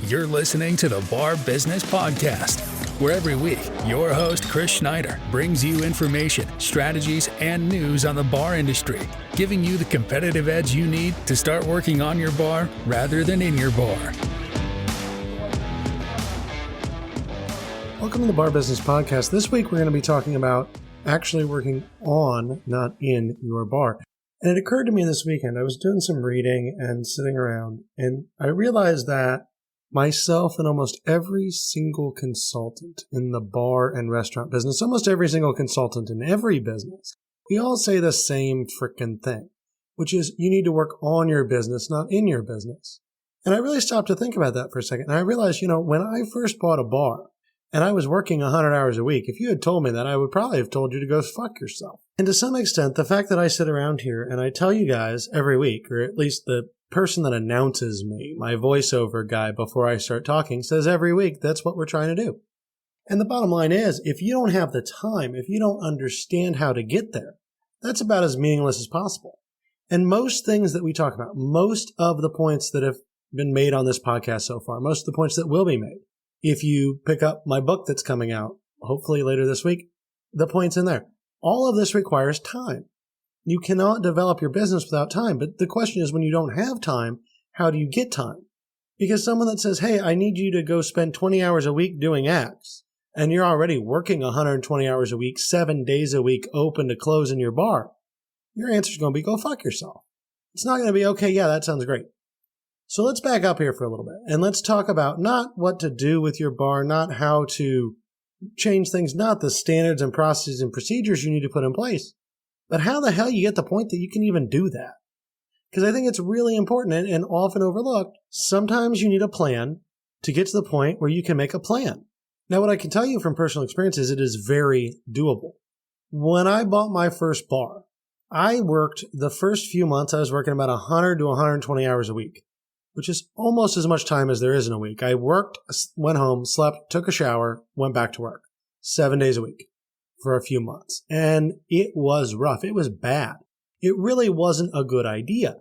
You're listening to the Bar Business Podcast, where every week your host, Chris Schneider, brings you information, strategies, and news on the bar industry, giving you the competitive edge you need to start working on your bar rather than in your bar. Welcome to the Bar Business Podcast. This week we're going to be talking about actually working on, not in, your bar. And it occurred to me this weekend, I was doing some reading and sitting around, and I realized that myself and almost every single consultant in the bar and restaurant business, almost every single consultant in every business, we all say the same frickin' thing, which is you need to work on your business, not in your business. And I really stopped to think about that for a second. And I realized, when I first bought a bar and I was working 100 hours a week, if you had told me that, I would probably have told you to go fuck yourself. And to some extent, the fact that I sit around here and I tell you guys every week, or at least the person that announces me, my voiceover guy before I start talking, says every week, that's what we're trying to do. And the bottom line is, if you don't have the time, if you don't understand how to get there, that's about as meaningless as possible. And most things that we talk about, most of the points that have been made on this podcast so far, most of the points that will be made, if you pick up my book that's coming out, hopefully later this week, the points in there. All of this requires time. You cannot develop your business without time. But the question is, when you don't have time, how do you get time? Because someone that says, hey, I need you to go spend 20 hours a week doing X, and you're already working 120 hours a week, 7 days a week, open to close in your bar, your answer is going to be, go fuck yourself. It's not going to be, okay, yeah, that sounds great. So let's back up here for a little bit, and let's talk about not what to do with your bar, not how to change things, not the standards and processes and procedures you need to put in place, but how the hell you get the point that you can even do that. Because I think it's really important and often overlooked. Sometimes you need a plan to get to the point where you can make a plan. Now, what I can tell you from personal experience is it is very doable. When I bought my first bar, I worked the first few months, I was working about 100 to 120 hours a week, which is almost as much time as there is in a week. I worked, went home, slept, took a shower, went back to work 7 days a week for a few months. And it was rough. It was bad. It really wasn't a good idea.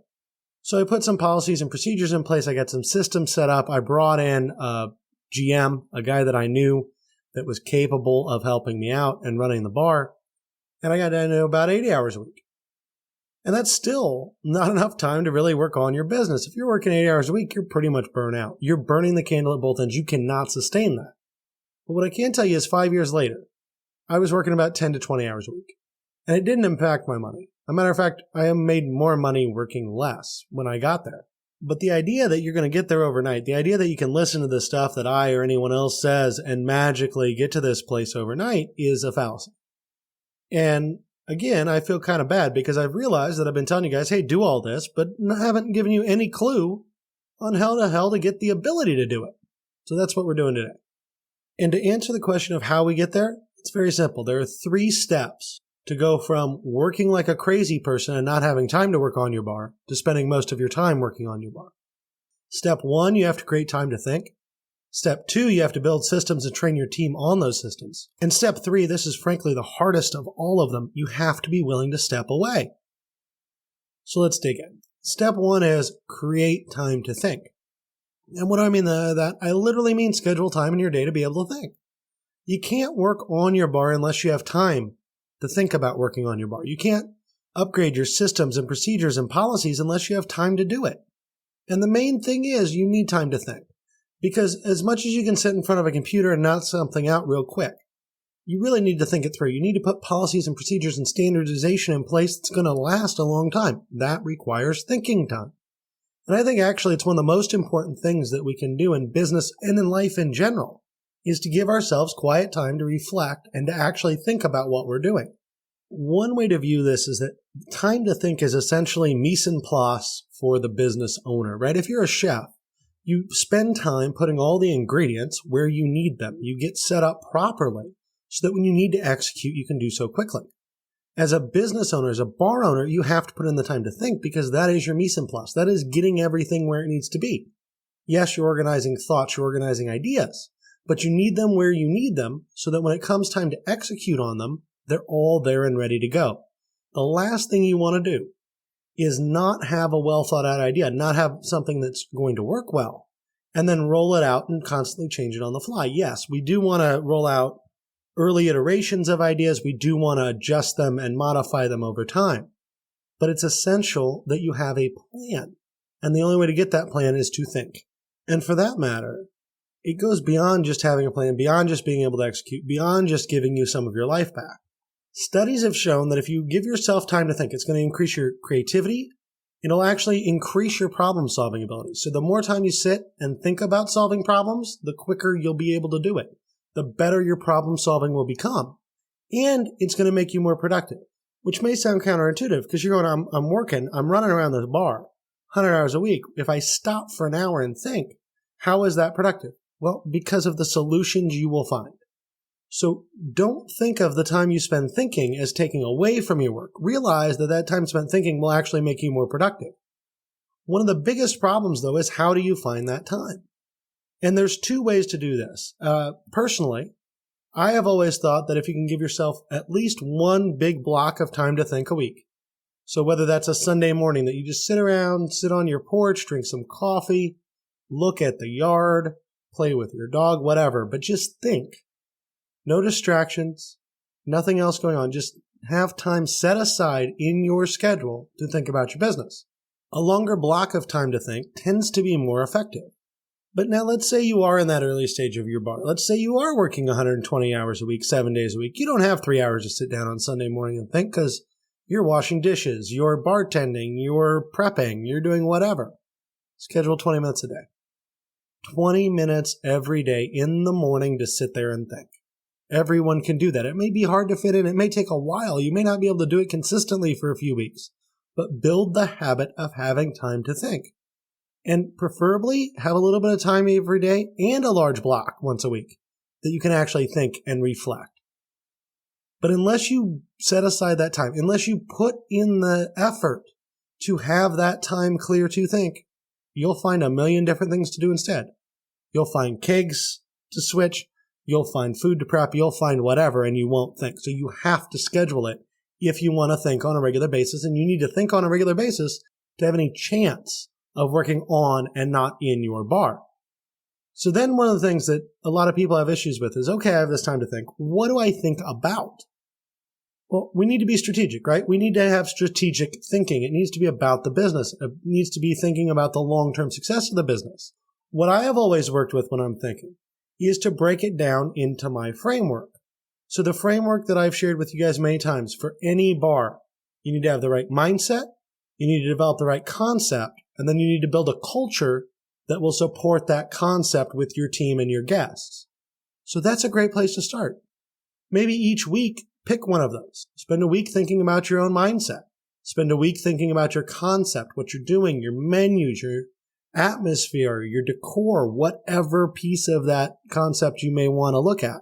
So I put some policies and procedures in place. I got some systems set up. I brought in a GM, a guy that I knew that was capable of helping me out and running the bar. And I got down to about 80 hours a week. And that's still not enough time to really work on your business. If you're working 80 hours a week, you're pretty much burnt out. You're burning the candle at both ends. You cannot sustain that. But what I can tell you is 5 years later, I was working about 10 to 20 hours a week. And it didn't impact my money. As a matter of fact, I made more money working less when I got there. But the idea that you're going to get there overnight, the idea that you can listen to the stuff that I or anyone else says and magically get to this place overnight is a fallacy. And again, I feel kind of bad because I've realized that I've been telling you guys, hey, do all this, but haven't given you any clue on how the hell to get the ability to do it. So that's what we're doing today. And to answer the question of how we get there, it's very simple. There are 3 steps to go from working like a crazy person and not having time to work on your bar to spending most of your time working on your bar. Step 1, you have to create time to think. Step 2, you have to build systems and train your team on those systems. And step 3, this is frankly the hardest of all of them. You have to be willing to step away. So let's dig in. Step 1 is create time to think. And what do I mean by that? I literally mean schedule time in your day to be able to think. You can't work on your bar unless you have time to think about working on your bar. You can't upgrade your systems and procedures and policies unless you have time to do it. And the main thing is you need time to think. Because as much as you can sit in front of a computer and knock something out real quick, you really need to think it through. You need to put policies and procedures and standardization in place that's going to last a long time. That requires thinking time. And I think actually it's one of the most important things that we can do in business and in life in general is to give ourselves quiet time to reflect and to actually think about what we're doing. One way to view this is that time to think is essentially mise en place for the business owner, right? If you're a chef, you spend time putting all the ingredients where you need them. You get set up properly so that when you need to execute, you can do so quickly. As a business owner, as a bar owner, you have to put in the time to think because that is your mise en place. That is getting everything where it needs to be. Yes, you're organizing thoughts, you're organizing ideas, but you need them where you need them so that when it comes time to execute on them, they're all there and ready to go. The last thing you want to do is not have a well thought out idea, not have something that's going to work well, and then roll it out and constantly change it on the fly. Yes, we do want to roll out early iterations of ideas. We do want to adjust them and modify them over time. But it's essential that you have a plan. And the only way to get that plan is to think. And for that matter, it goes beyond just having a plan, beyond just being able to execute, beyond just giving you some of your life back. Studies have shown that if you give yourself time to think, it's going to increase your creativity. It'll actually increase your problem-solving ability. So the more time you sit and think about solving problems, the quicker you'll be able to do it. The better your problem-solving will become. And it's going to make you more productive, which may sound counterintuitive because you're going, I'm working, I'm running around the bar 100 hours a week. If I stop for an hour and think, how is that productive? Well, because of the solutions you will find. So don't think of the time you spend thinking as taking away from your work. Realize that that time spent thinking will actually make you more productive. One of the biggest problems, though, is how do you find that time? And there's two ways to do this. Personally, I have always thought that if you can give yourself at least one big block of time to think a week, so whether that's a Sunday morning that you just sit around, sit on your porch, drink some coffee, look at the yard, play with your dog, whatever, but just think. No distractions, nothing else going on. Just have time set aside in your schedule to think about your business. A longer block of time to think tends to be more effective. But now let's say you are in that early stage of your bar. Let's say you are working 120 hours a week, 7 days a week. You don't have 3 hours to sit down on Sunday morning and think because you're washing dishes, you're bartending, you're prepping, you're doing whatever. Schedule 20 minutes a day. 20 minutes every day in the morning to sit there and think. Everyone can do that. It may be hard to fit in. It may take a while. You may not be able to do it consistently for a few weeks, but build the habit of having time to think. And preferably have a little bit of time every day and a large block once a week that you can actually think and reflect. But unless you set aside that time, unless you put in the effort to have that time clear to think, you'll find a million different things to do instead. You'll find kegs to switch. You'll find food to prep, you'll find whatever, and you won't think. So you have to schedule it if you want to think on a regular basis, and you need to think on a regular basis to have any chance of working on and not in your bar. So then one of the things that a lot of people have issues with is, okay, I have this time to think. What do I think about? Well, we need to be strategic, right? We need to have strategic thinking. It needs to be about the business. It needs to be thinking about the long-term success of the business. What I have always worked with when I'm thinking is to break it down into my framework. So the framework that I've shared with you guys many times, for any bar, you need to have the right mindset, you need to develop the right concept, and then you need to build a culture that will support that concept with your team and your guests. So that's a great place to start. Maybe each week, pick one of those. Spend a week thinking about your own mindset. Spend a week thinking about your concept, what you're doing, your menus, your atmosphere, your decor, whatever piece of that concept you may want to look at.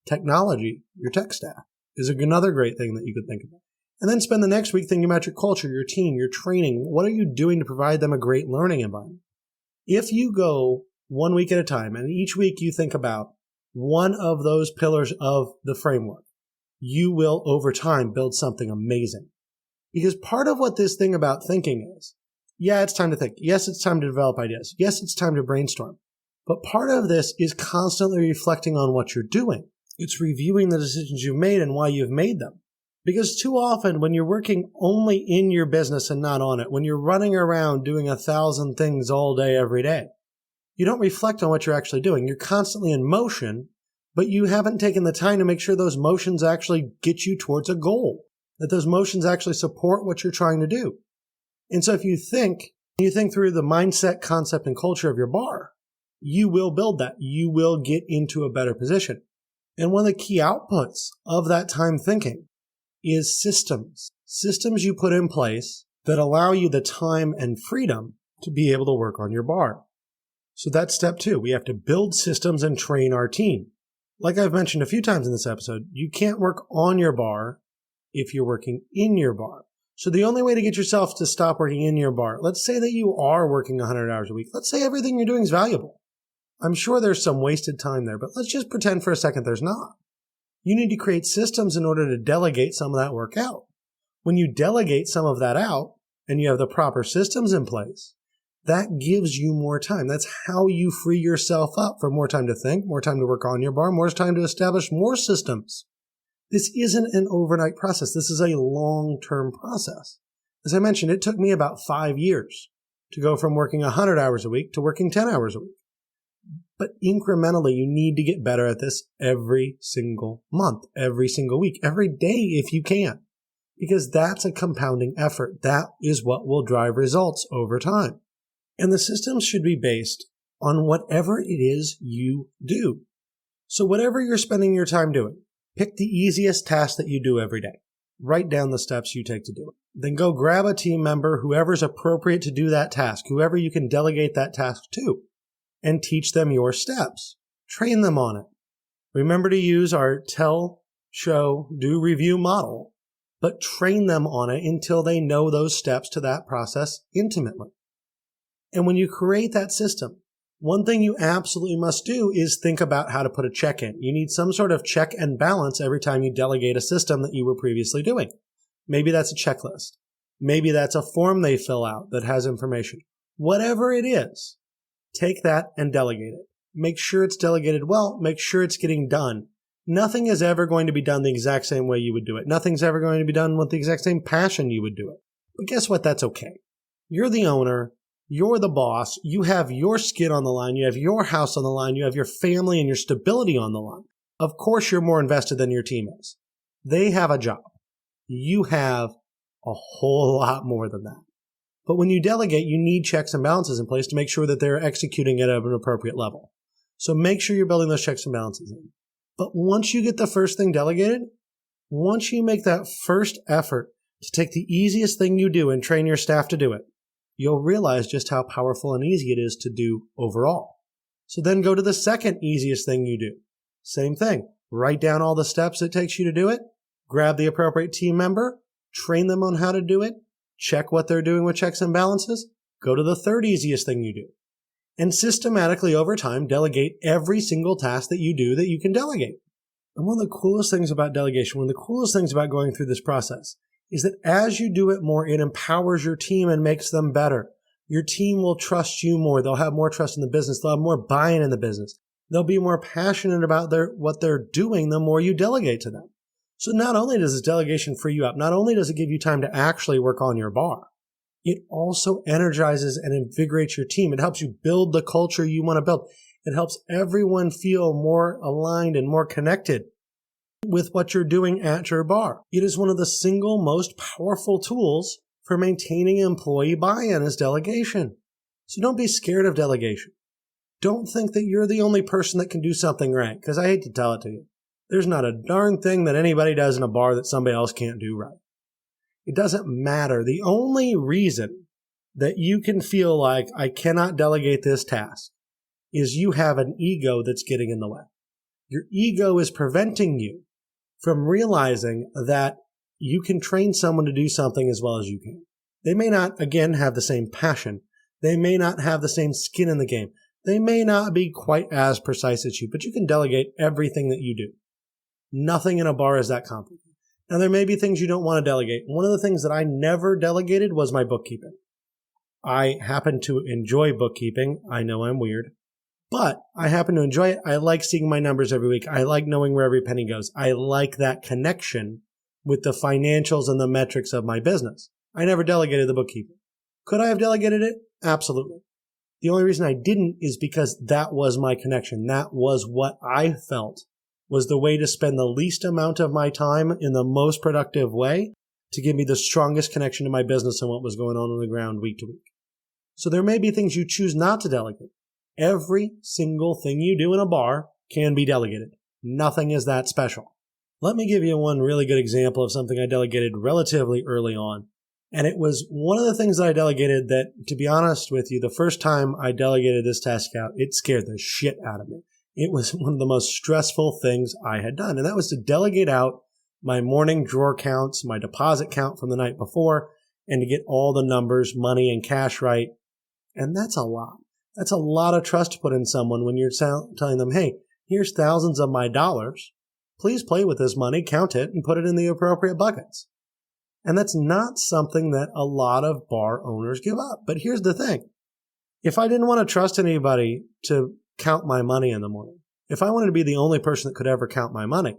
Technology, your tech stack is another great thing that you could think about. And then spend the next week thinking about your culture, your team, your training. What are you doing to provide them a great learning environment? If you go 1 week at a time and each week you think about one of those pillars of the framework, you will over time build something amazing. Because part of what this thing about thinking is, yeah, it's time to think. Yes, it's time to develop ideas. Yes, it's time to brainstorm. But part of this is constantly reflecting on what you're doing. It's reviewing the decisions you've made and why you've made them. Because too often when you're working only in your business and not on it, when you're running around doing 1,000 things all day, every day, you don't reflect on what you're actually doing. You're constantly in motion, but you haven't taken the time to make sure those motions actually get you towards a goal, that those motions actually support what you're trying to do. And so if you think through the mindset, concept, and culture of your bar, you will build that. You will get into a better position. And one of the key outputs of that time thinking is systems. Systems you put in place that allow you the time and freedom to be able to work on your bar. So that's step 2. We have to build systems and train our team. Like I've mentioned a few times in this episode, you can't work on your bar if you're working in your bar. So the only way to get yourself to stop working in your bar, let's say that you are working 100 hours a week. Let's say everything you're doing is valuable. I'm sure there's some wasted time there, but let's just pretend for a second there's not. You need to create systems in order to delegate some of that work out. When you delegate some of that out and you have the proper systems in place, That gives you more time. That's how you free yourself up for more time to think, more time to work on your bar, more time to establish more systems. This isn't an overnight process. This is a long-term process. As I mentioned, it took me about 5 years to go from working 100 hours a week to working 10 hours a week. But incrementally, you need to get better at this every single month, every single week, every day if you can, because that's a compounding effort. That is what will drive results over time. And the systems should be based on whatever it is you do. So whatever you're spending your time doing, pick the easiest task that you do every day. Write down the steps you take to do it. Then go grab a team member, whoever's appropriate to do that task, whoever you can delegate that task to, and teach them your steps. Train them on it. Remember to use our tell, show, do, review model, but train them on it until they know those steps to that process intimately. And when you create that system, one thing you absolutely must do is think about how to put a check in. You need some sort of check and balance every time you delegate a system that you were previously doing. Maybe that's a checklist. Maybe that's a form they fill out that has information. Whatever it is, take that and delegate it. Make sure it's delegated well. Make sure it's getting done. Nothing is ever going to be done the exact same way you would do it. Nothing's ever going to be done with the exact same passion you would do it. But guess what? That's okay. You're the owner. You're the boss. You have your skin on the line. You have your house on the line. You have your family and your stability on the line. Of course, you're more invested than your team is. They have a job. You have a whole lot more than that. But when you delegate, you need checks and balances in place to make sure that they're executing it at an appropriate level. So make sure you're building those checks and balances in. But once you get the first thing delegated, once you make that first effort to take the easiest thing you do and train your staff to do it, you'll realize just how powerful and easy it is to do overall. So then go to the second easiest thing you do. Same thing. Write down all the steps it takes you to do it. Grab the appropriate team member. Train them on how to do it. Check what they're doing with checks and balances. Go to the third easiest thing you do. And systematically over time, delegate every single task that you do that you can delegate. And one of the coolest things about delegation, one of the coolest things about going through this process is that as you do it more, it empowers your team and makes them better. Your team will trust you more. They'll have more trust in the business. They'll have more buy-in in the business. They'll be more passionate about what they're doing the more you delegate to them. So not only does this delegation free you up, not only does it give you time to actually work on your bar, it also energizes and invigorates your team. It helps you build the culture you want to build. It helps everyone feel more aligned and more connected with what you're doing at your bar. It is one of the single most powerful tools for maintaining employee buy-in is delegation. So don't be scared of delegation. Don't think that you're the only person that can do something right, because I hate to tell it to you. There's not a darn thing that anybody does in a bar that somebody else can't do right. It doesn't matter. The only reason that you can feel like I cannot delegate this task is you have an ego that's getting in the way. Your ego is preventing you from realizing that you can train someone to do something as well as you can. They may not, again, have the same passion. They may not have the same skin in the game. They may not be quite as precise as you, but you can delegate everything that you do. Nothing in a bar is that complicated. Now, there may be things you don't want to delegate. One of the things that I never delegated was my bookkeeping. I happen to enjoy bookkeeping. I know I'm weird, but I happen to enjoy it. I like seeing my numbers every week. I like knowing where every penny goes. I like that connection with the financials and the metrics of my business. I never delegated the bookkeeping. Could I have delegated it? Absolutely. The only reason I didn't is because that was my connection. That was what I felt was the way to spend the least amount of my time in the most productive way to give me the strongest connection to my business and what was going on the ground week to week. So there may be things you choose not to delegate. Every single thing you do in a bar can be delegated. Nothing is that special. Let me give you one really good example of something I delegated relatively early on. And it was one of the things that I delegated that, to be honest with you, the first time I delegated this task out, it scared the shit out of me. It was one of the most stressful things I had done. And that was to delegate out my morning drawer counts, my deposit count from the night before, and to get all the numbers, money, and cash right. And that's a lot. That's a lot of trust to put in someone when you're telling them, hey, here's thousands of my dollars. Please play with this money, count it, and put it in the appropriate buckets. And that's not something that a lot of bar owners give up. But here's the thing. If I didn't want to trust anybody to count my money in the morning, if I wanted to be the only person that could ever count my money,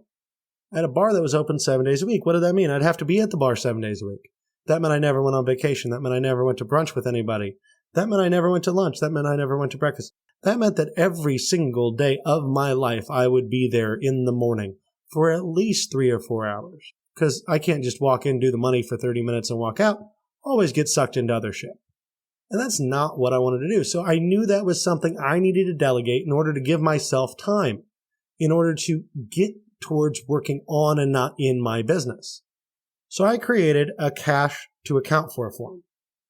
I had a bar that was open 7 days a week. What did that mean? I'd have to be at the bar 7 days a week. That meant I never went on vacation. That meant I never went to brunch with anybody. That meant I never went to lunch. That meant I never went to breakfast. That meant that every single day of my life, I would be there in the morning for at least 3 or 4 hours. Because I can't just walk in, do the money for 30 minutes and walk out. Always get sucked into other shit. And that's not what I wanted to do. So I knew that was something I needed to delegate in order to give myself time, in order to get towards working on and not in my business. So I created a cash to account for form,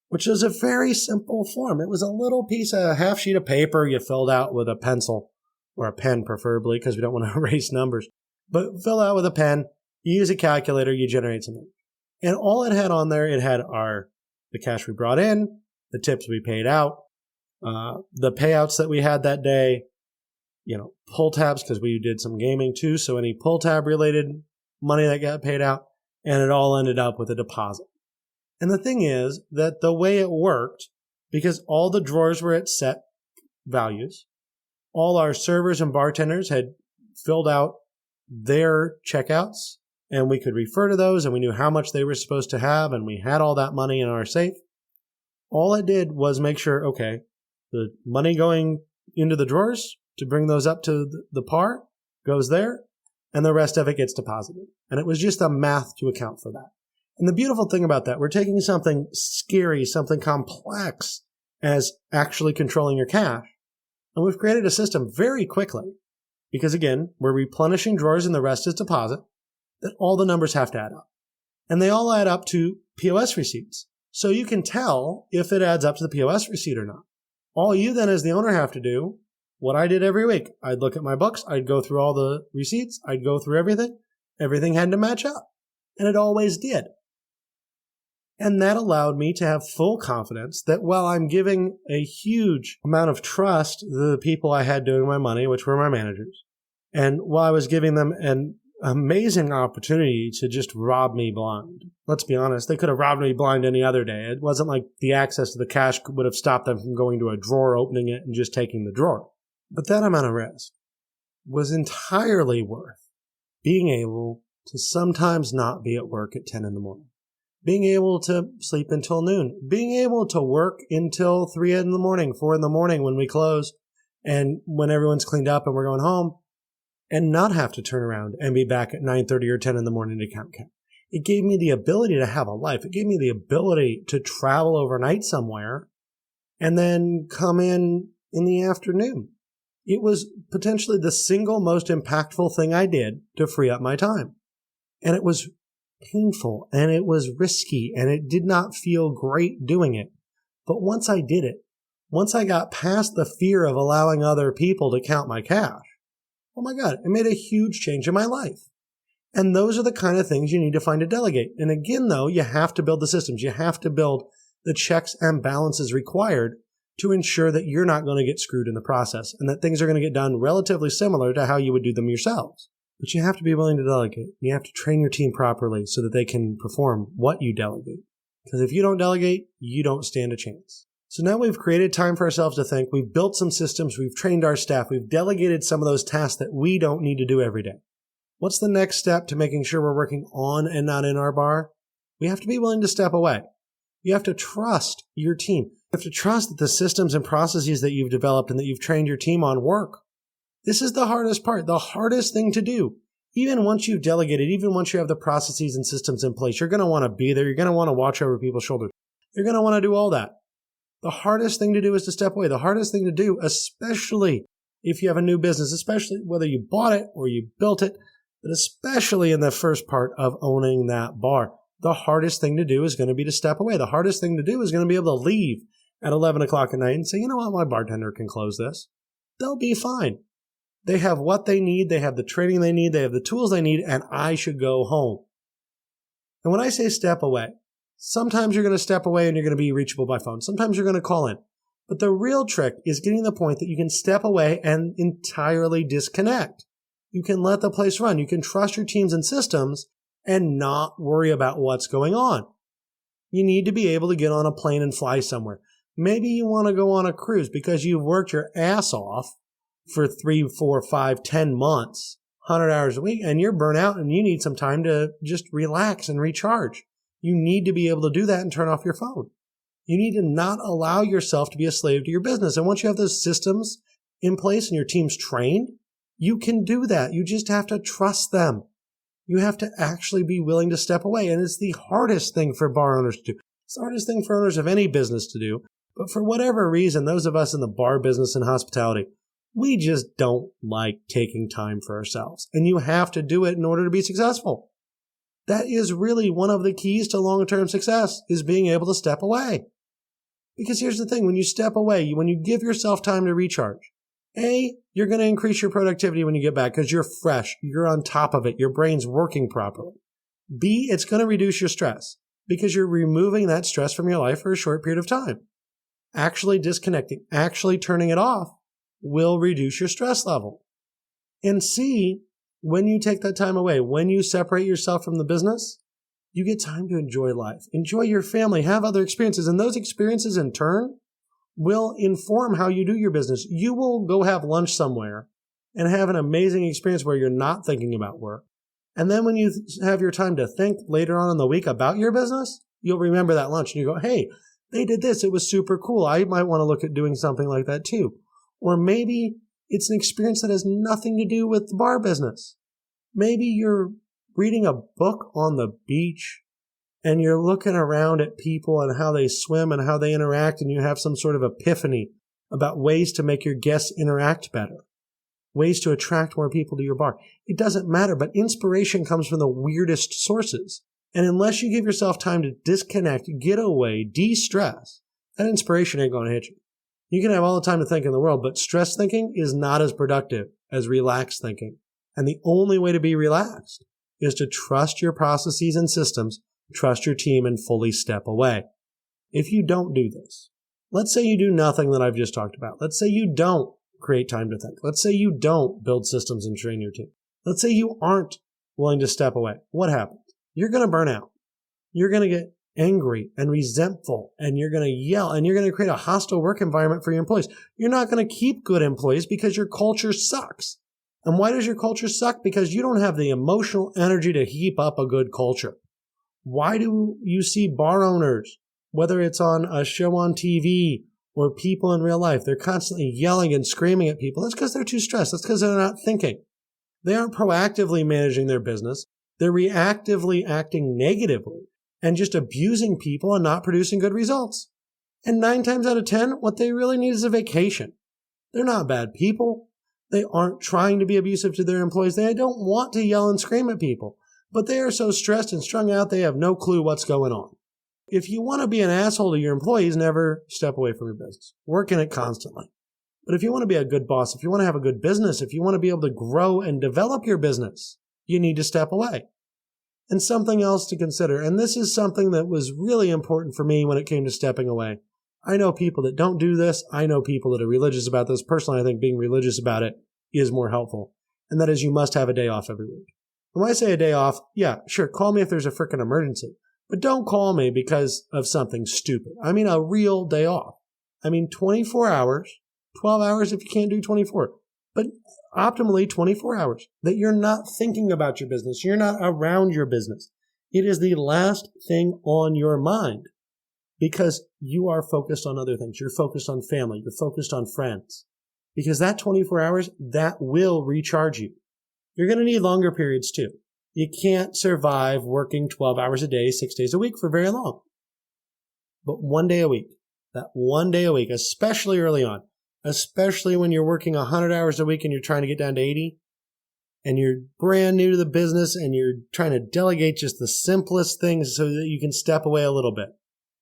which is a very simple form. It was a little piece of half sheet of paper you filled out with a pencil or a pen, preferably, because we don't want to erase numbers. But fill out with a pen, you use a calculator, you generate something. And all it had on there, it had the cash we brought in, the tips we paid out, the payouts that we had that day, pull tabs, because we did some gaming too. So any pull tab related money that got paid out, and it all ended up with a deposit. And the thing is that the way it worked, because all the drawers were at set values, all our servers and bartenders had filled out their checkouts, and we could refer to those, and we knew how much they were supposed to have, and we had all that money in our safe. All it did was make sure, okay, the money going into the drawers to bring those up to the par goes there, and the rest of it gets deposited. And it was just a math to account for that. And the beautiful thing about that, we're taking something scary, something complex as actually controlling your cash. And we've created a system very quickly, because again, we're replenishing drawers and the rest is deposit, that all the numbers have to add up. And they all add up to POS receipts. So you can tell if it adds up to the POS receipt or not. All you then as the owner have to do, what I did every week, I'd look at my books, I'd go through all the receipts, I'd go through everything. Everything had to match up. And it always did. And that allowed me to have full confidence that while I'm giving a huge amount of trust to the people I had doing my money, which were my managers, and while I was giving them an amazing opportunity to just rob me blind. Let's be honest, they could have robbed me blind any other day. It wasn't like the access to the cash would have stopped them from going to a drawer, opening it, and just taking the drawer. But that amount of risk was entirely worth being able to sometimes not be at work at 10 in the morning, being able to sleep until noon, being able to work until 3 in the morning, 4 in the morning when we close, and when everyone's cleaned up and we're going home, and not have to turn around and be back at 9:30 or 10 in the morning to count. It gave me the ability to have a life. It gave me the ability to travel overnight somewhere and then come in the afternoon. It was potentially the single most impactful thing I did to free up my time. And it was painful and it was risky and it did not feel great doing it. But once I did it, once I got past the fear of allowing other people to count my cash, oh my God, it made a huge change in my life. And those are the kind of things you need to find to delegate. And again, though, you have to build the systems. You have to build the checks and balances required to ensure that you're not going to get screwed in the process and that things are going to get done relatively similar to how you would do them yourselves. But you have to be willing to delegate. You have to train your team properly so that they can perform what you delegate. Because if you don't delegate, you don't stand a chance. So now we've created time for ourselves to think. We've built some systems. We've trained our staff. We've delegated some of those tasks that we don't need to do every day. What's the next step to making sure we're working on and not in our bar? We have to be willing to step away. You have to trust your team. You have to trust that the systems and processes that you've developed and that you've trained your team on work. This is the hardest part, the hardest thing to do. Even once you've delegated, even once you have the processes and systems in place, you're going to want to be there. You're going to want to watch over people's shoulders. You're going to want to do all that. The hardest thing to do is to step away. The hardest thing to do, especially if you have a new business, especially whether you bought it or you built it, but especially in the first part of owning that bar, the hardest thing to do is going to be to step away. The hardest thing to do is going to be able to leave at 11 o'clock at night and say, you know what, my bartender can close this. They'll be fine. They have what they need. They have the training they need. They have the tools they need, and I should go home. And when I say step away, sometimes you're going to step away and you're going to be reachable by phone. Sometimes you're going to call in. But the real trick is getting to the point that you can step away and entirely disconnect. You can let the place run. You can trust your teams and systems and not worry about what's going on. You need to be able to get on a plane and fly somewhere. Maybe you want to go on a cruise because you've worked your ass off for 3, 4, 5, 10 months, 100 hours a week, and you're burnt out and you need some time to just relax and recharge. You need to be able to do that and turn off your phone. You need to not allow yourself to be a slave to your business. And once you have those systems in place and your team's trained, you can do that. You just have to trust them. You have to actually be willing to step away. And it's the hardest thing for bar owners to do. It's the hardest thing for owners of any business to do. But for whatever reason, those of us in the bar business and hospitality, we just don't like taking time for ourselves. And you have to do it in order to be successful. That is really one of the keys to long-term success, is being able to step away. Because here's the thing, when you step away, when you give yourself time to recharge, A, you're going to increase your productivity when you get back because you're fresh, you're on top of it, your brain's working properly. B, it's going to reduce your stress because you're removing that stress from your life for a short period of time. Actually disconnecting, actually turning it off will reduce your stress level. And C, when you take that time away, when you separate yourself from the business, you get time to enjoy life, enjoy your family, have other experiences. And those experiences in turn will inform how you do your business. You will go have lunch somewhere and have an amazing experience where you're not thinking about work. And then when you have your time to think later on in the week about your business, you'll remember that lunch and you go, hey, they did this. It was super cool. I might want to look at doing something like that too. Or maybe it's an experience that has nothing to do with the bar business. Maybe you're reading a book on the beach and you're looking around at people and how they swim and how they interact, and you have some sort of epiphany about ways to make your guests interact better, ways to attract more people to your bar. It doesn't matter, but inspiration comes from the weirdest sources. And unless you give yourself time to disconnect, get away, de-stress, that inspiration ain't going to hit you. You can have all the time to think in the world, but stress thinking is not as productive as relaxed thinking. And the only way to be relaxed is to trust your processes and systems, trust your team, and fully step away. If you don't do this, let's say you do nothing that I've just talked about. Let's say you don't create time to think. Let's say you don't build systems and train your team. Let's say you aren't willing to step away. What happens? You're going to burn out. You're going to get angry and resentful, and you're going to yell, and you're going to create a hostile work environment for your employees. You're not going to keep good employees because your culture sucks. And why does your culture suck? Because you don't have the emotional energy to keep up a good culture. Why do you see bar owners, whether it's on a show on TV or people in real life, they're constantly yelling and screaming at people? That's because they're too stressed. That's because they're not thinking. They aren't proactively managing their business. They're reactively acting negatively and just abusing people and not producing good results. And 9 times out of 10, what they really need is a vacation. They're not bad people. They aren't trying to be abusive to their employees. They don't want to yell and scream at people, but they are so stressed and strung out, they have no clue what's going on. If you want to be an asshole to your employees, never step away from your business. Work in it constantly. But if you want to be a good boss, if you want to have a good business, if you want to be able to grow and develop your business, you need to step away. And something else to consider, and this is something that was really important for me when it came to stepping away. I know people that don't do this. I know people that are religious about this. Personally, I think being religious about it is more helpful. And that is, you must have a day off every week. And when I say a day off, yeah, sure, call me if there's a frickin' emergency. But don't call me because of something stupid. I mean a real day off. I mean 24 hours, 12 hours if you can't do 24. But optimally 24 hours that you're not thinking about your business. You're not around your business. It is the last thing on your mind because you are focused on other things. You're focused on family. You're focused on friends. Because that 24 hours, that will recharge you. You're going to need longer periods too. You can't survive working 12 hours a day, 6 days a week for very long. But one day a week, that one day a week, especially early on, especially when you're working 100 hours a week and you're trying to get down to 80, and you're brand new to the business and you're trying to delegate just the simplest things so that you can step away a little bit.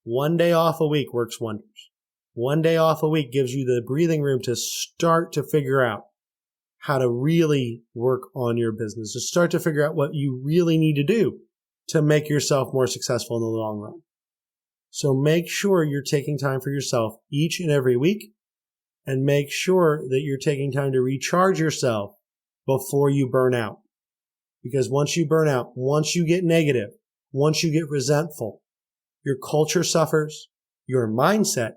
One day off a week works wonders. One day off a week gives you the breathing room to start to figure out how to really work on your business, to start to figure out what you really need to do to make yourself more successful in the long run. So make sure you're taking time for yourself each and every week, and make sure that you're taking time to recharge yourself before you burn out. Because once you burn out, once you get negative, once you get resentful, your culture suffers, your mindset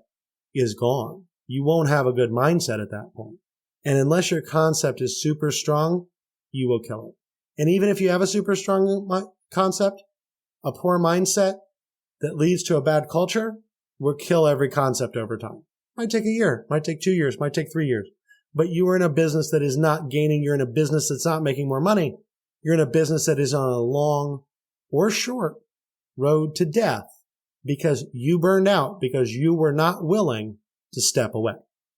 is gone. You won't have a good mindset at that point. And unless your concept is super strong, you will kill it. And even if you have a super strong concept, a poor mindset that leads to a bad culture will kill every concept over time. Might take a year, might take 2 years, might take 3 years. But you are in a business that is not gaining. You're in a business that's not making more money. You're in a business that is on a long or short road to death because you burned out, because you were not willing to step away.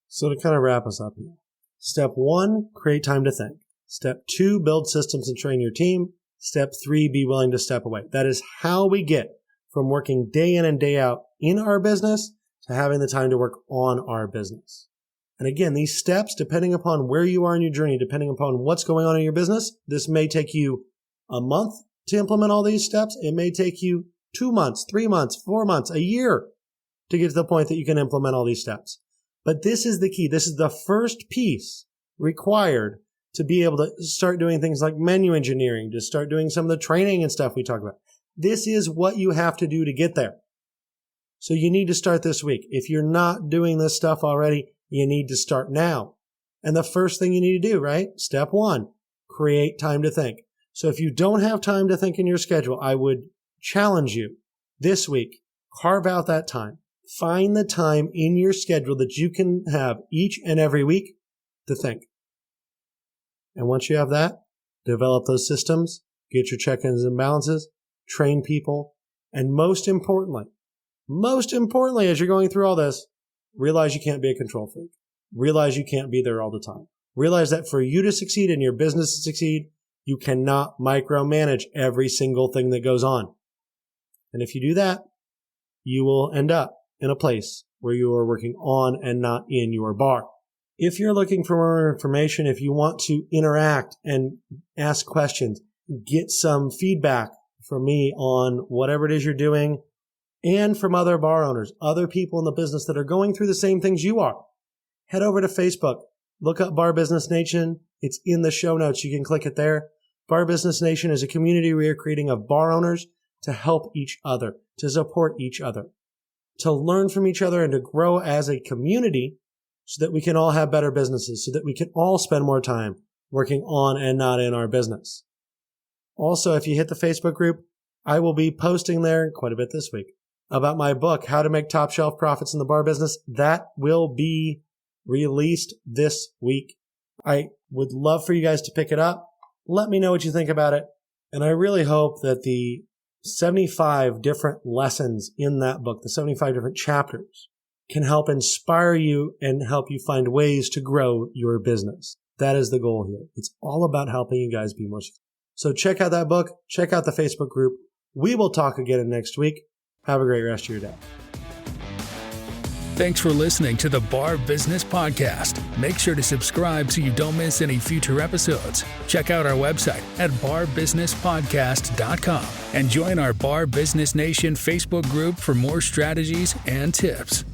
So to kind of wrap us up here. Step 1, create time to think. Step 2, build systems and train your team. Step 3, be willing to step away. That is how we get from working day in and day out in our business to having the time to work on our business. And again, these steps, depending upon where you are in your journey, depending upon what's going on in your business, this may take you a month to implement all these steps. It may take you 2 months, 3 months, 4 months, a year to get to the point that you can implement all these steps. But this is the key. This is the first piece required to be able to start doing things like menu engineering, to start doing some of the training and stuff we talk about. This is what you have to do to get there. So you need to start this week. If you're not doing this stuff already, you need to start now. And the first thing you need to do, right? Step 1, create time to think. So if you don't have time to think in your schedule, I would challenge you this week, carve out that time. Find the time in your schedule that you can have each and every week to think. And once you have that, develop those systems, get your check-ins and balances, train people, and most importantly, as you're going through all this, realize you can't be a control freak. Realize you can't be there all the time. Realize that for you to succeed and your business to succeed, you cannot micromanage every single thing that goes on. And if you do that, you will end up in a place where you are working on and not in your bar. If you're looking for more information, if you want to interact and ask questions, get some feedback from me on whatever it is you're doing, and from other bar owners, other people in the business that are going through the same things you are, head over to Facebook. Look up Bar Business Nation. It's in the show notes. You can click it there. Bar Business Nation is a community we are creating of bar owners to help each other, to support each other, to learn from each other, and to grow as a community so that we can all have better businesses, so that we can all spend more time working on and not in our business. Also, if you hit the Facebook group, I will be posting there quite a bit this week about my book, How to Make Top Shelf Profits in the Bar Business. That will be released this week. I would love for you guys to pick it up. Let me know what you think about it. And I really hope that the 75 different lessons in that book, the 75 different chapters, can help inspire you and help you find ways to grow your business. That is the goal here. It's all about helping you guys be more successful. So check out that book. Check out the Facebook group. We will talk again next week. Have a great rest of your day. Thanks for listening to the Bar Business Podcast. Make sure to subscribe so you don't miss any future episodes. Check out our website at barbusinesspodcast.com and join our Bar Business Nation Facebook group for more strategies and tips.